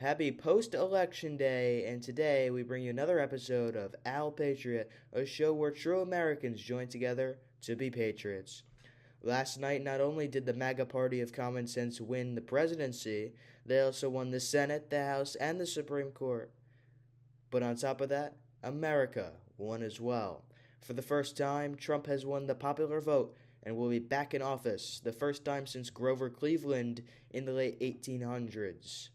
Happy post-election day, and today we bring you another episode of Al Patriot, a show where true Americans join together to be patriots. Last night, not only did the MAGA party of common sense win the presidency, they also won the Senate, the House, and the Supreme Court. But on top of that, America won as well. For the first time, Trump has won the popular vote and will be back in office, the first time since Grover Cleveland in the late 1800s.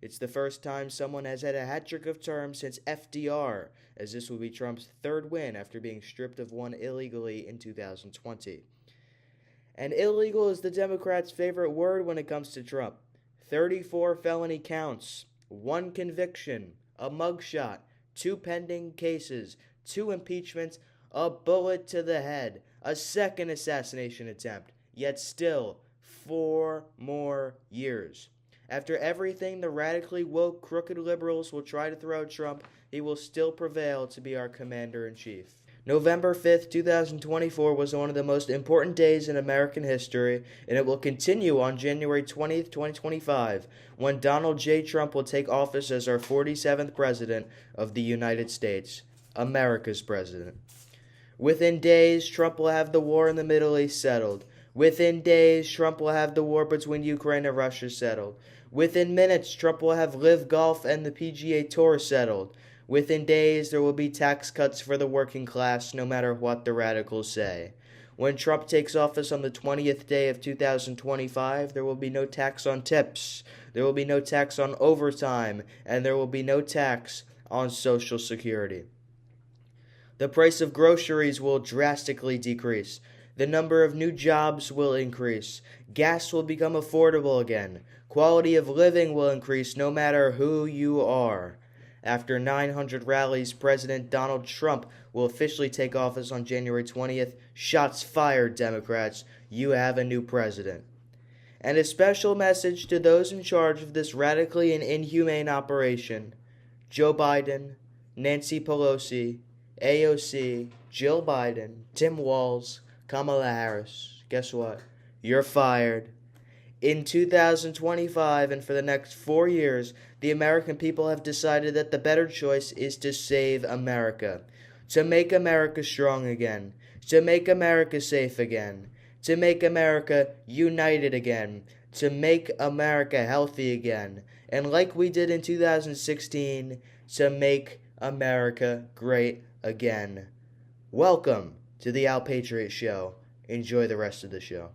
It's the first time someone has had a hat trick of terms since FDR, as this will be Trump's third win after being stripped of one illegally in 2020. And illegal is the Democrats' favorite word when it comes to Trump. 34 felony counts, 1 conviction, a mugshot, 2 pending cases, 2 impeachments, a bullet to the head, a second assassination attempt, yet still 4 more years. After everything the radically woke, crooked liberals will try to throw at Trump, he will still prevail to be our commander-in-chief. November 5th, 2024 was one of the most important days in American history, and it will continue on January 20th, 2025, when Donald J. Trump will take office as our 47th president of the United States, America's president. Within days, Trump will have the war in the Middle East settled. Within days, Trump will have the war between Ukraine and Russia settled. Within minutes, Trump will have LIV Golf and the PGA Tour settled. Within days, there will be tax cuts for the working class, no matter what the radicals say. When Trump takes office on the 20th day of 2025, there will be no tax on tips, there will be no tax on overtime, and there will be no tax on Social Security. The price of groceries will drastically decrease. The number of new jobs will increase. Gas will become affordable again. Quality of living will increase no matter who you are. After 900 rallies, President Donald Trump will officially take office on January 20th. Shots fired, Democrats. You have a new president. And a special message to those in charge of this radically and inhumane operation. Joe Biden, Nancy Pelosi, AOC, Jill Biden, Tim Walz, Kamala Harris. Guess what? You're fired. In 2025 and for the next 4 years, the American people have decided that the better choice is to save America, to make America strong again, to make America safe again, to make America united again, to make America healthy again, and like we did in 2016, to make America great again. Welcome to the Al Patriot Show. Enjoy the rest of the show.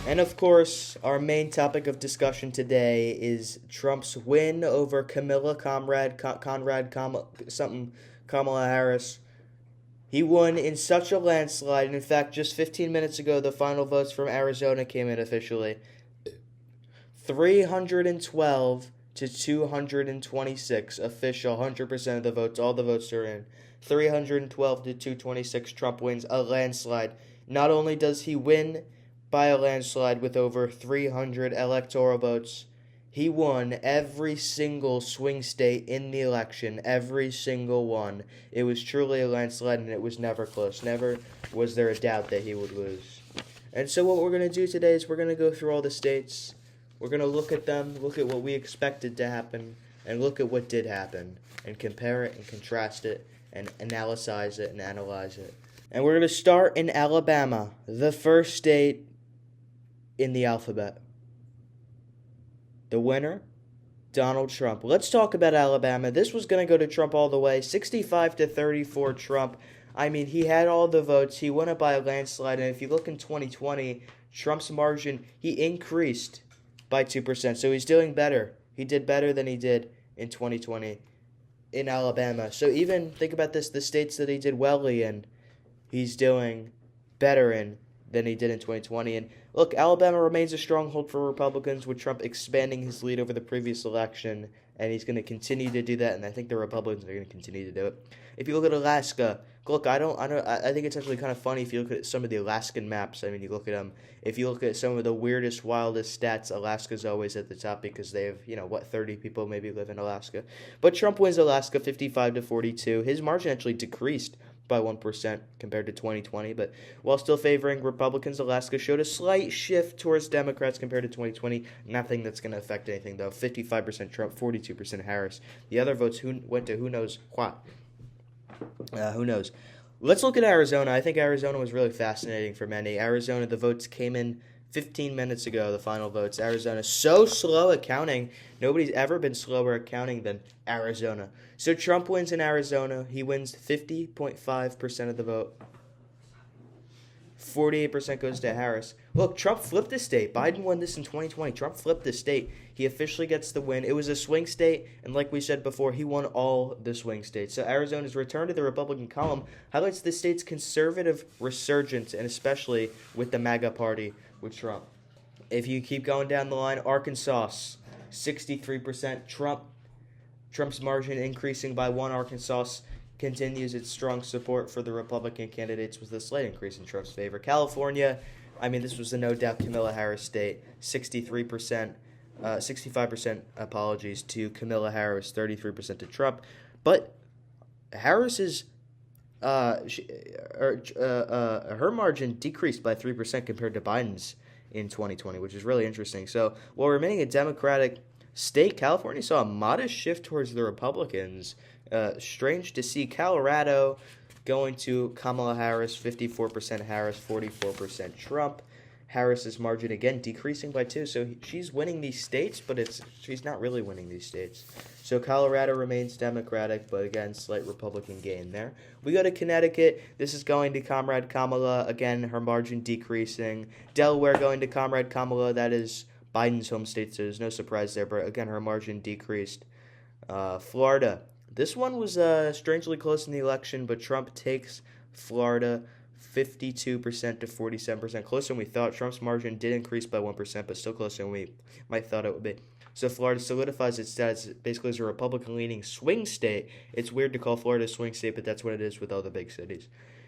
And of course, our main topic of discussion today is Trump's win over Kamala Harris. He won in such a landslide. In fact, just 15 minutes ago, the final votes from Arizona came in officially. 312 to 226 official, 100% of the votes. All the votes are in. 312 to 226, Trump wins a landslide. Not only does he win by a landslide with over 300 electoral votes, he won every single swing state in the election, every single one. It was truly a landslide, and it was never close. Never was there a doubt that he would lose. And so what we're going to do today is we're going to go through all the states. We're going to look at them, look at what we expected to happen, and look at what did happen, and compare it and contrast it, and analyze it and analyze it. And we're going to start in Alabama, the first state in the alphabet. The winner, Donald Trump. Let's talk about Alabama. This was going to go to Trump all the way. 65 to 34 Trump. I mean, he had all the votes. He won it by a landslide. And if you look in 2020, Trump's margin, he increased by 2%. So he's doing better. He did better than he did in 2020 in Alabama. So even, think about this, the states that he did well in, he's doing better in than he did in 2020. And look, Alabama remains a stronghold for Republicans, with Trump expanding his lead over the previous election and he's going to continue to do that, and I think the Republicans are going to continue to do it. If you look at Alaska, look, I think it's actually kind of funny if you look at some of the Alaskan maps. I mean, you look at them. If you look at some of the weirdest, wildest stats, Alaska's always at the top because they have, 30 people maybe live in Alaska. But Trump wins Alaska 55-42. His margin actually decreased by 1% compared to 2020, but while still favoring Republicans, Alaska showed a slight shift towards Democrats compared to 2020. Nothing that's going to affect anything, though. 55% Trump, 42% Harris. The other votes went to who knows what. Who knows? Let's look at Arizona. I think Arizona was really fascinating for many. Arizona, the votes came in 15 minutes ago, the final votes. Arizona, so slow at counting. Nobody's ever been slower at counting than Arizona. So Trump wins in Arizona. He wins 50.5% of the vote. 48% goes to Harris. Look, Trump flipped the state. Biden won this in 2020. Trump flipped the state. He officially gets the win. It was a swing state, and like we said before, he won all the swing states. So Arizona's return to the Republican column highlights the state's conservative resurgence, and especially with the MAGA party with Trump. If you keep going down the line, Arkansas, 63% Trump. Trump's margin increasing by 1. Arkansas continues its strong support for the Republican candidates with a slight increase in Trump's favor. California, this was a no doubt Kamala Harris state, 65% apologies to Kamala Harris, 33% to Trump. But Harris's her margin decreased by 3% compared to Biden's in 2020, which is really interesting. So while remaining a Democratic state, California saw a modest shift towards the Republicans. Strange to see Colorado going to Kamala Harris, 54% Harris, 44% Trump. Harris's margin again decreasing by 2, so she's winning these states, but she's not really winning these states. So Colorado remains Democratic, but again, slight Republican gain there. We go to Connecticut. This is going to Comrade Kamala. Again, her margin decreasing. Delaware going to Comrade Kamala. That is Biden's home state, so there's no surprise there, but again, her margin decreased. Florida. This one was strangely close in the election, but Trump takes Florida 52% to 47%. Closer than we thought. Trump's margin did increase by 1%, but still closer than we might thought it would be. So Florida solidifies its status basically as a Republican-leaning swing state. It's weird to call Florida a swing state, but that's what it is with all the big cities.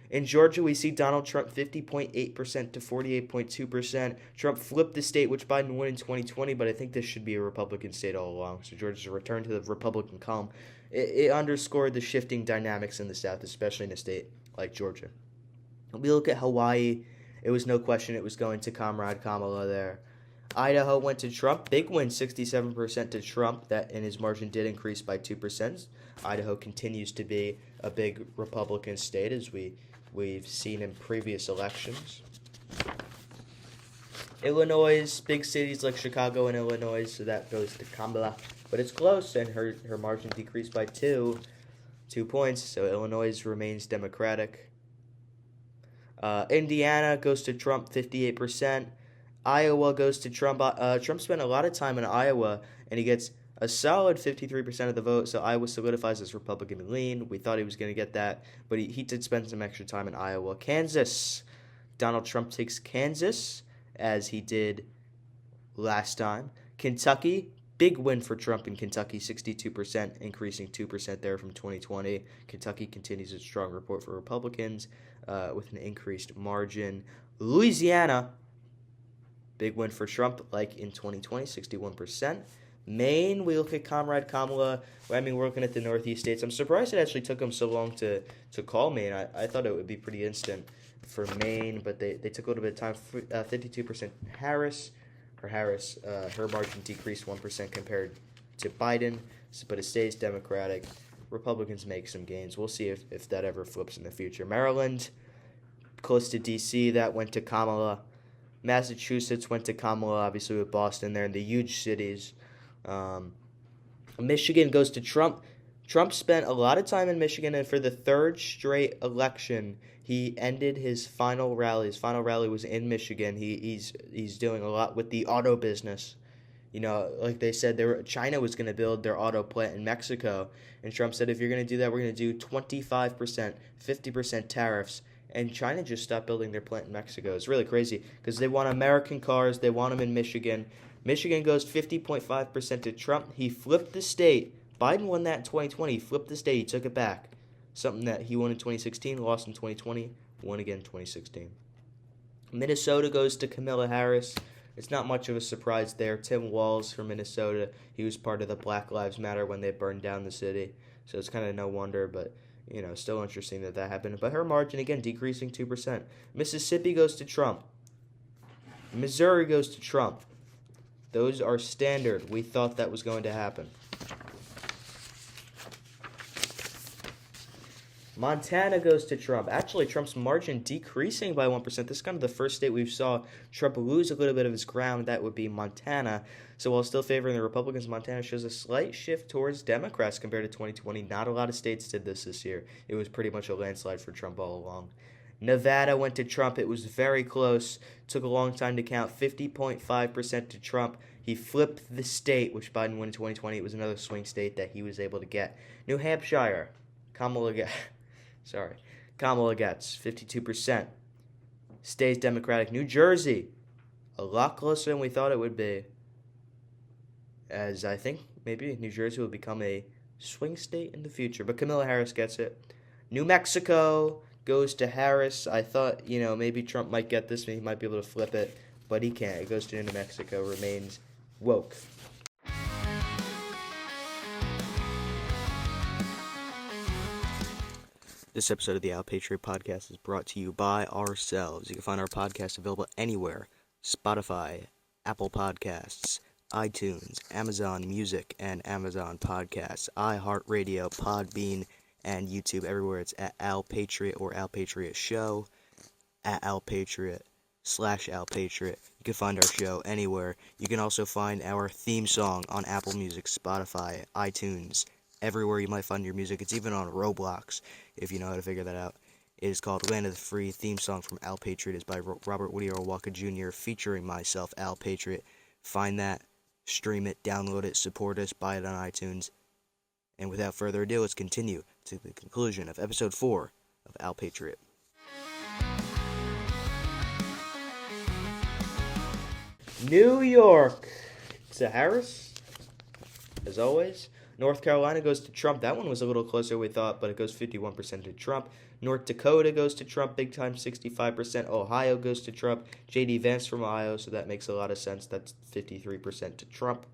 In Georgia, we see Donald Trump 50.8% to 48.2%. Trump flipped the state, which Biden won in 2020, but I think this should be a Republican state all along. So Georgia's a return to the Republican column. It underscored the shifting dynamics in the South, especially in a state like Georgia. We look at Hawaii. It was no question it was going to Comrade Kamala there. Idaho went to Trump. Big win, 67% to Trump. That and his margin did increase by 2%. Idaho continues to be a big Republican state, as we've seen in previous elections. Illinois, big cities like Chicago and Illinois, so that goes to Kamala. But it's close, and her margin decreased by 2 points, so Illinois remains Democratic. Indiana goes to Trump, 58%. Iowa goes to Trump. Trump spent a lot of time in Iowa, and he gets a solid 53% of the vote, so Iowa solidifies his Republican lean. We thought he was going to get that, but he did spend some extra time in Iowa. Kansas. Donald Trump takes Kansas, as he did last time. Kentucky. Big win for Trump in Kentucky, 62%, increasing 2% there from 2020. Kentucky continues its strong report for Republicans with an increased margin. Louisiana, big win for Trump, like in 2020, 61%. Maine, we look at Comrade Kamala. We're looking at the Northeast states. I'm surprised it actually took them so long to call Maine. I thought it would be pretty instant for Maine, but they took a little bit of time. 52% Harris. Her margin decreased 1% compared to Biden, but it stays Democratic. Republicans make some gains. We'll see if that ever flips in the future. Maryland, close to D.C., that went to Kamala. Massachusetts went to Kamala, obviously with Boston there, and the huge cities. Michigan goes to Trump. Trump spent a lot of time in Michigan, and for the third straight election, he ended his final rally. His final rally was in Michigan. He's doing a lot with the auto business. Like they said, China was going to build their auto plant in Mexico, and Trump said, if you're going to do that, we're going to do 25%, 50% tariffs. And China just stopped building their plant in Mexico. It's really crazy because they want American cars. They want them in Michigan. Michigan goes 50.5% to Trump. He flipped the state. Biden won that in 2020. He flipped the state. He took it back. Something that he won in 2016, lost in 2020, won again in 2016. Minnesota goes to Kamala Harris. It's not much of a surprise there. Tim Walz from Minnesota, he was part of the Black Lives Matter when they burned down the city. So it's kind of no wonder, but, still interesting that happened. But her margin, again, decreasing 2%. Mississippi goes to Trump. Missouri goes to Trump. Those are standard. We thought that was going to happen. Montana goes to Trump. Actually, Trump's margin decreasing by 1%. This is kind of the first state we saw Trump lose a little bit of his ground. That would be Montana. So while still favoring the Republicans, Montana shows a slight shift towards Democrats compared to 2020. Not a lot of states did this year. It was pretty much a landslide for Trump all along. Nevada went to Trump. It was very close. Took a long time to count. 50.5% to Trump. He flipped the state, which Biden won in 2020. It was another swing state that he was able to get. New Hampshire. Kamala gets 52%. Stays Democratic. New Jersey, a lot closer than we thought it would be. As I think maybe New Jersey will become a swing state in the future. But Kamala Harris gets it. New Mexico goes to Harris. I thought, maybe Trump might get this. He might be able to flip it. But he can't. It goes to New Mexico. Remains woke. This episode of the Al Patriot Podcast is brought to you by ourselves. You can find our podcast available anywhere. Spotify, Apple Podcasts, iTunes, Amazon Music, and Amazon Podcasts, iHeartRadio, Podbean, and YouTube. Everywhere it's at Al Patriot or Al Patriot Show, at Al Patriot /Al Patriot. You can find our show anywhere. You can also find our theme song on Apple Music, Spotify, iTunes, everywhere you might find your music. It's even on Roblox, if you know how to figure that out. It is called Land of the Free. Theme song from Al Patriot is by Robert Woody Earl Wacko Jr., featuring myself, Al Patriot. Find that, stream it, download it, support us, buy it on iTunes. And without further ado, let's continue to the conclusion of episode 4 of Al Patriot. New York to Harris, as always. North Carolina goes to Trump. That one was a little closer than we thought, but it goes 51% to Trump. North Dakota goes to Trump, big time, 65%. Ohio goes to Trump. J.D. Vance from Ohio, so that makes a lot of sense. That's 53% to Trump.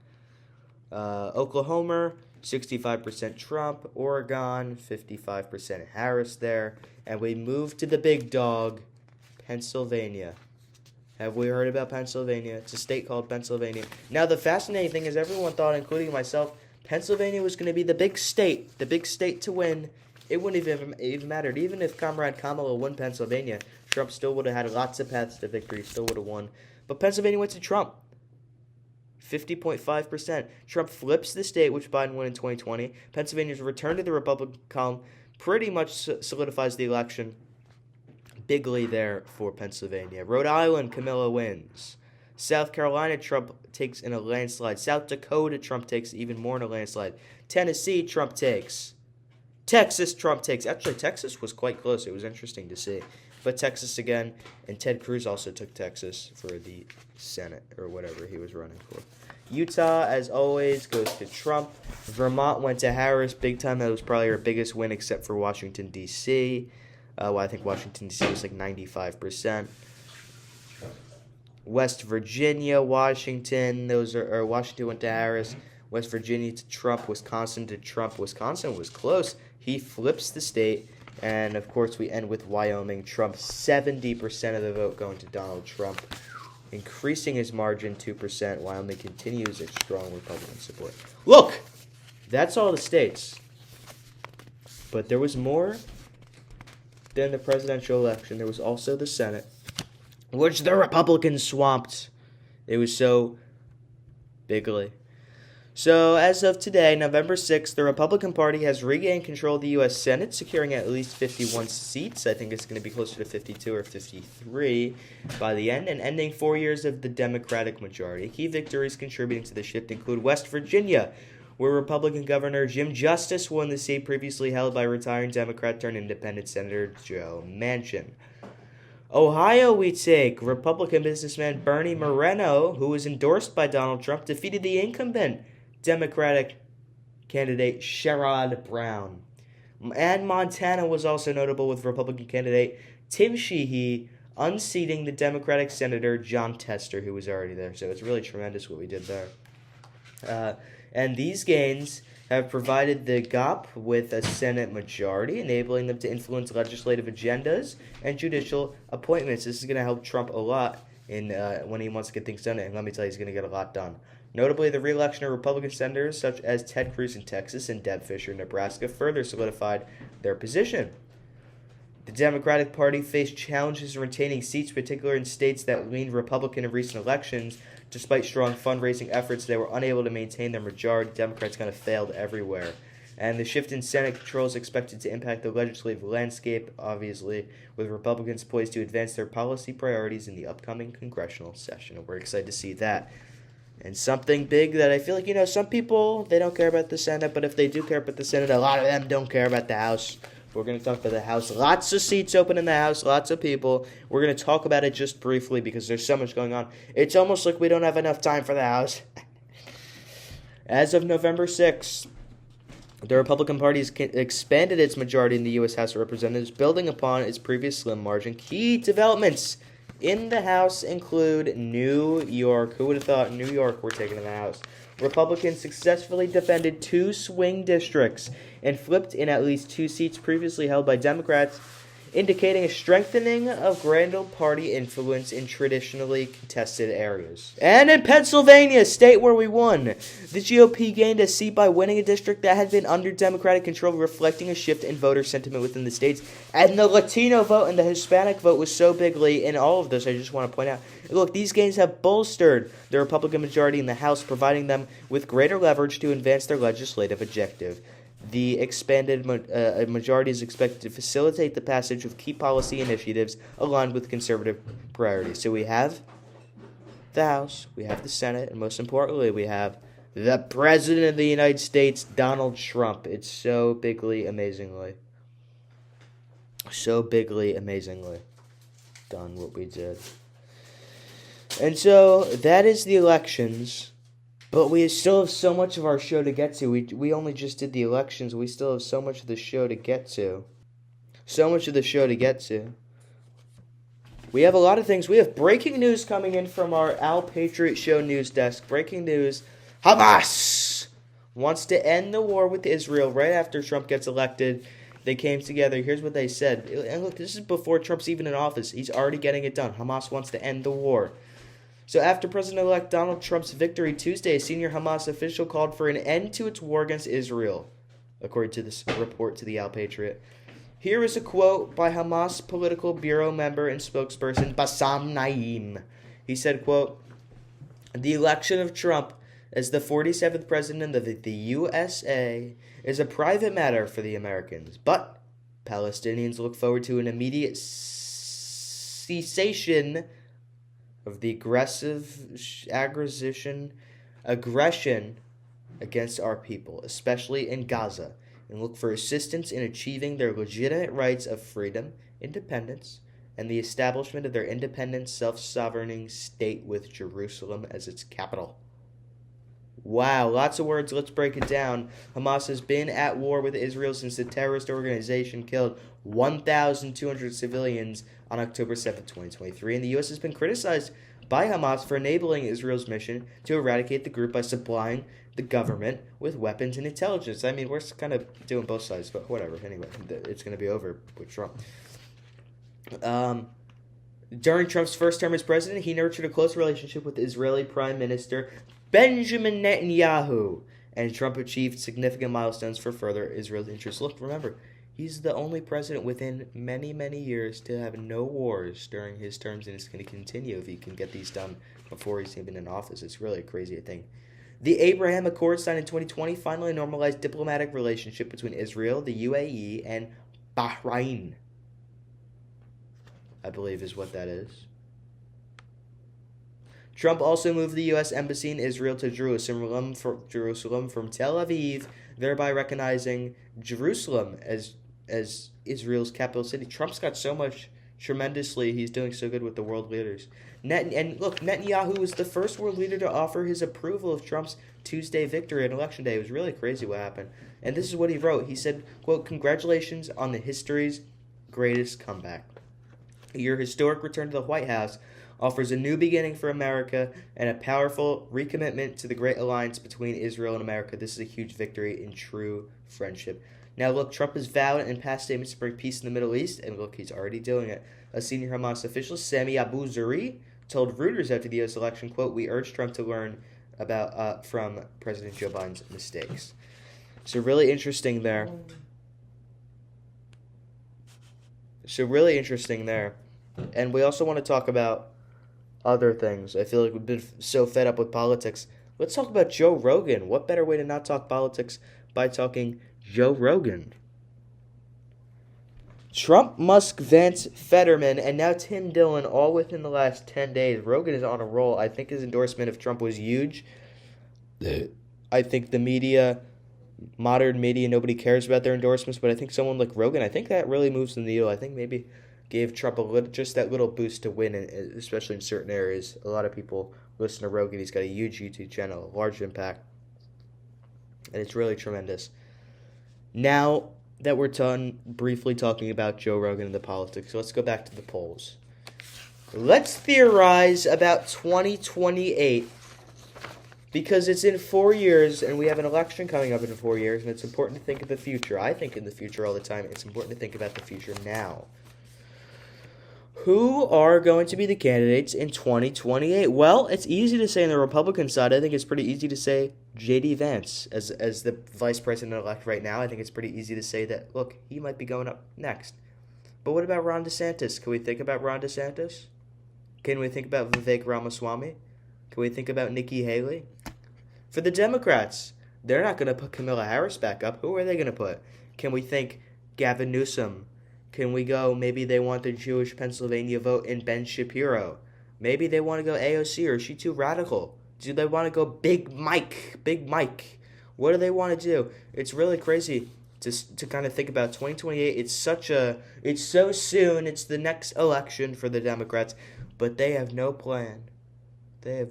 Oklahoma, 65% Trump. Oregon, 55% Harris there. And we move to the big dog, Pennsylvania. Have we heard about Pennsylvania? It's a state called Pennsylvania. Now, the fascinating thing is everyone thought, including myself, Pennsylvania was going to be the big state to win. It wouldn't even mattered. Even if Comrade Kamala won Pennsylvania, Trump still would have had lots of paths to victory, still would have won. But Pennsylvania went to Trump. 50.5%. Trump flips the state, which Biden won in 2020. Pennsylvania's return to the Republican column pretty much solidifies the election. Bigly there for Pennsylvania. Rhode Island, Camilla wins. South Carolina, Trump takes in a landslide. South Dakota, Trump takes even more in a landslide. Tennessee, Trump takes. Texas, Trump takes. Actually, Texas was quite close. It was interesting to see. But Texas again, and Ted Cruz also took Texas for the Senate, or whatever he was running for. Utah, as always, goes to Trump. Vermont went to Harris big time. That was probably her biggest win, except for Washington, D.C. I think Washington, D.C. was like 95%. West Virginia, Washington. Washington went to Harris. West Virginia to Trump. Wisconsin to Trump. Wisconsin was close. He flips the state. And, of course, we end with Wyoming. Trump, 70% of the vote going to Donald Trump, increasing his margin 2%. Wyoming continues its strong Republican support. Look! That's all the states. But there was more than the presidential election. There was also the Senate, which the Republicans swamped. It was so bigly. So, as of today, November 6th, the Republican Party has regained control of the U.S. Senate, securing at least 51 seats. I think it's going to be closer to 52 or 53 by the end, and ending 4 years of the Democratic majority. Key victories contributing to the shift include West Virginia, where Republican Governor Jim Justice won the seat previously held by retiring Democrat-turned-independent Senator Joe Manchin. Ohio we take. Republican businessman Bernie Moreno, who was endorsed by Donald Trump, defeated the incumbent Democratic candidate Sherrod Brown. And Montana was also notable with Republican candidate Tim Sheehy unseating the Democratic Senator John Tester, who was already there. So it's really tremendous what we did there. And these gains have provided the GOP with a Senate majority, enabling them to influence legislative agendas and judicial appointments. This is going to help Trump a lot in when he wants to get things done, and let me tell you, he's going to get a lot done. Notably, the re-election of Republican senators such as Ted Cruz in Texas and Deb Fischer in Nebraska further solidified their position. The Democratic Party faced challenges in retaining seats, particularly in states that leaned Republican in recent elections. Despite strong fundraising efforts, they were unable to maintain their majority. Democrats kind of failed everywhere. And the shift in Senate control is expected to impact the legislative landscape, obviously, with Republicans poised to advance their policy priorities in the upcoming congressional session. And we're excited to see that. And something big that I feel like, some people, they don't care about the Senate, but if they do care about the Senate, a lot of them don't care about the House. We're going to talk about the House. Lots of seats open in the House, lots of people. We're going to talk about it just briefly because there's so much going on. It's almost like we don't have enough time for the House. As of November 6th, the Republican Party has expanded its majority in the U.S. House of Representatives, building upon its previous slim margin. Key developments in the House include New York. Who would have thought New York were taken in the House? Republicans successfully defended 2 swing districts and flipped in at least 2 seats previously held by Democrats, indicating a strengthening of Grand Old Party influence in traditionally contested areas. And in Pennsylvania, state where we won, the GOP gained a seat by winning a district that had been under Democratic control, reflecting a shift in voter sentiment within the states. And the Latino vote and the Hispanic vote was so bigly in all of this, I just want to point out. Look, these gains have bolstered the Republican majority in the House, providing them with greater leverage to advance their legislative objective. The expanded majority is expected to facilitate the passage of key policy initiatives aligned with conservative priorities. So we have the House, we have the Senate, and most importantly, we have the President of the United States, Donald Trump. It's so bigly, amazingly done what we did. And so that is the elections. But we still have so much of our show to get to. We only just did the elections. We still have so much of the show to get to. We have a lot of things. We have breaking news coming in from our Al Patriot Show news desk. Breaking news. Hamas wants to end the war with Israel right after Trump gets elected. They came together. Here's what they said. And look, this is before Trump's even in office. He's already getting it done. Hamas wants to end the war. So after President-elect Donald Trump's victory Tuesday, a senior Hamas official called for an end to its war against Israel, according to this report to the Al Patriot. Here is a quote by Hamas Political Bureau member and spokesperson Bassam Naim. He said, quote, "The election of Trump as the 47th president of the USA is a private matter for the Americans, but Palestinians look forward to an immediate cessation of the aggression against our people, especially in Gaza, and look for assistance in achieving their legitimate rights of freedom, independence, and the establishment of their independent, self-sovereigning state with Jerusalem as its capital." Wow, lots of words. Let's break it down. Hamas has been at war with Israel since the terrorist organization killed 1,200 civilians on October 7, 2023, and the U.S. has been criticized by Hamas for enabling Israel's mission to eradicate the group by supplying the government with weapons and intelligence. I mean, we're kind of doing both sides, but whatever. Anyway, it's going to be over with Trump. During Trump's first term as president, he nurtured a close relationship with Israeli Prime Minister Benjamin Netanyahu, and Trump achieved significant milestones for further Israel's interests. Look, remember, he's the only president within many, many years to have no wars during his terms, and it's going to continue if he can get these done before he's even in office. It's really a crazy thing. The Abraham Accords signed in 2020 finally normalized diplomatic relationship between Israel, the UAE, and Bahrain, I believe is what that is. Trump also moved the U.S. Embassy in Israel to Jerusalem from Tel Aviv, thereby recognizing Jerusalem as Israel's capital city. Trump's got so much tremendously. He's doing so good with the world leaders. And look, Netanyahu was the first world leader to offer his approval of Trump's Tuesday victory on Election Day. It was really crazy what happened. And this is what he wrote. He said, quote, "Congratulations on the history's greatest comeback. Your historic return to the White House offers a new beginning for America and a powerful recommitment to the great alliance between Israel and America. This is a huge victory in true friendship." Now, look, Trump has vowed in past statements to bring peace in the Middle East, and look, he's already doing it. A senior Hamas official, Sami Abu Zuri, told Reuters after the U.S. election, quote, "We urge Trump to learn about from President Joe Biden's mistakes." So really interesting there. And we also want to talk about other things. I feel like we've been so fed up with politics. Let's talk about Joe Rogan. What better way to not talk politics by talking Joe Rogan? Trump, Musk, Vance, Fetterman, and now Tim Dillon, all within the last 10 days. Rogan is on a roll. I think his endorsement of Trump was huge. I think the media, modern media, nobody cares about their endorsements, but I think someone like Rogan, I think that really moves the needle. I think maybe gave Trump just that little boost to win, especially in certain areas. A lot of people listen to Rogan. He's got a huge YouTube channel, a large impact, and it's really tremendous. Now that we're done briefly talking about Joe Rogan and the politics, let's go back to the polls. Let's theorize about 2028, because it's in 4 years, and we have an election coming up in 4 years, and it's important to think of the future. I think in the future all the time. It's important to think about the future now. Who are going to be the candidates in 2028? Well, it's easy to say on the Republican side. I think it's pretty easy to say J.D. Vance as the vice president-elect right now. I think it's pretty easy to say that, look, he might be going up next. But what about Ron DeSantis? Can we think about Ron DeSantis? Can we think about Vivek Ramaswamy? Can we think about Nikki Haley? For the Democrats, they're not going to put Kamala Harris back up. Who are they going to put? Can we think Gavin Newsom? Can we go, maybe they want the Jewish Pennsylvania vote in Ben Shapiro? Maybe they want to go AOC, or is she too radical? Do they want to go Big Mike? What do they want to do? It's really crazy to kind of think about 2028. It's so soon. It's the next election for the Democrats, but they have no plan. They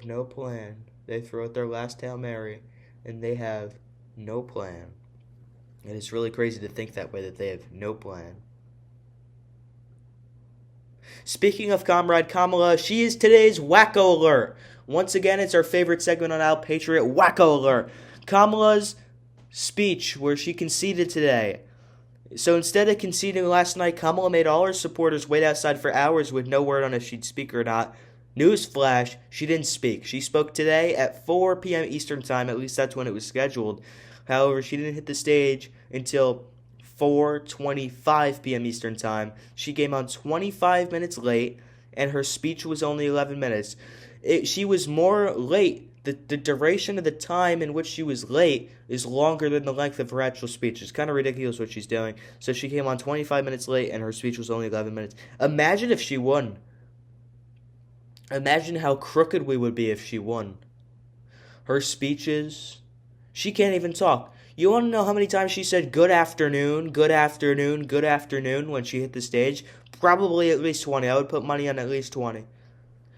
throw out their last Hail Mary, and they have no plan. And it's really crazy to think that way, that they have no plan. Speaking of Comrade Kamala, she is today's Wacko Alert. Once again, it's our favorite segment on Al Patriot, Wacko Alert. Kamala's speech where she conceded today. So instead of conceding last night, Kamala made all her supporters wait outside for hours with no word on if she'd speak or not. Newsflash, she didn't speak. She spoke today at 4 p.m. Eastern Time, at least that's when it was scheduled. However, she didn't hit the stage until 4:25 p.m. Eastern Time. She came on 25 minutes late, and her speech was only 11 minutes. She was more late. The duration of the time in which she was late is longer than the length of her actual speech. It's kind of ridiculous what she's doing. So she came on 25 minutes late, and her speech was only 11 minutes. Imagine if she won. Imagine how crooked we would be if she won. Her speeches, she can't even talk. You want to know how many times she said good afternoon, good afternoon, good afternoon when she hit the stage? Probably at least 20. I would put money on at least 20.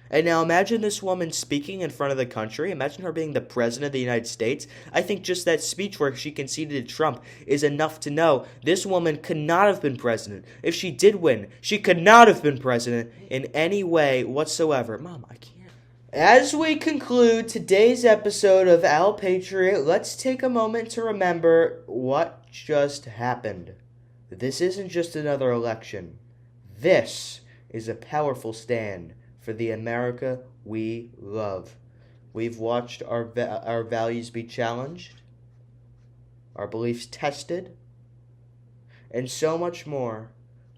And now imagine this woman speaking in front of the country. Imagine her being the president of the United States. I think just that speech where she conceded to Trump is enough to know this woman could not have been president. If she did win, she could not have been president in any way whatsoever. Mom, I can't. As we conclude today's episode of Al Patriot, let's take a moment to remember what just happened. This isn't just another election. This is a powerful stand for the America we love. We've watched our values be challenged, our beliefs tested, and so much more.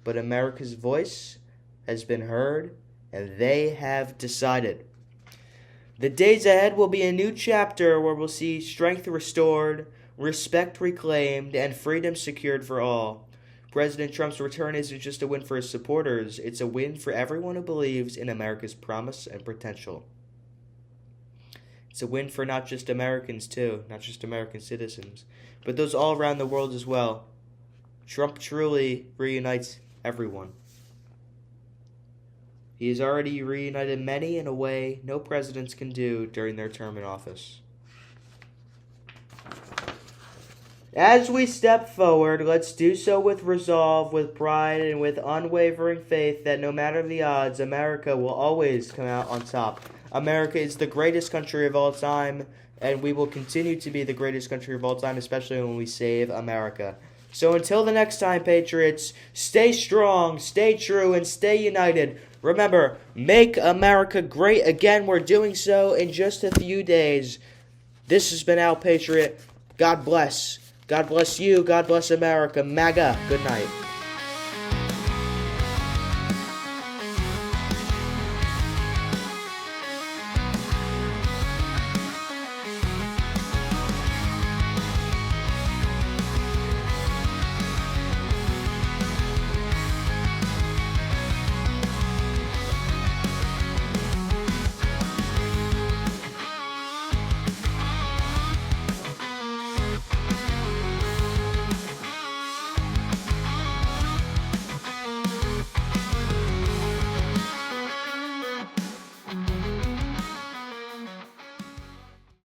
But America's voice has been heard, and they have decided. The days ahead will be a new chapter where we'll see strength restored, respect reclaimed, and freedom secured for all. President Trump's return isn't just a win for his supporters, it's a win for everyone who believes in America's promise and potential. It's a win for not just Americans too, not just American citizens, but those all around the world as well. Trump truly reunites everyone. He has already reunited many in a way no presidents can do during their term in office. As we step forward, let's do so with resolve, with pride, and with unwavering faith that no matter the odds, America will always come out on top. America is the greatest country of all time, and we will continue to be the greatest country of all time, especially when we save America. So until the next time, Patriots, stay strong, stay true, and stay united. Remember, make America great again. We're doing so in just a few days. This has been Al Patriot. God bless. God bless you. God bless America. MAGA. Good night.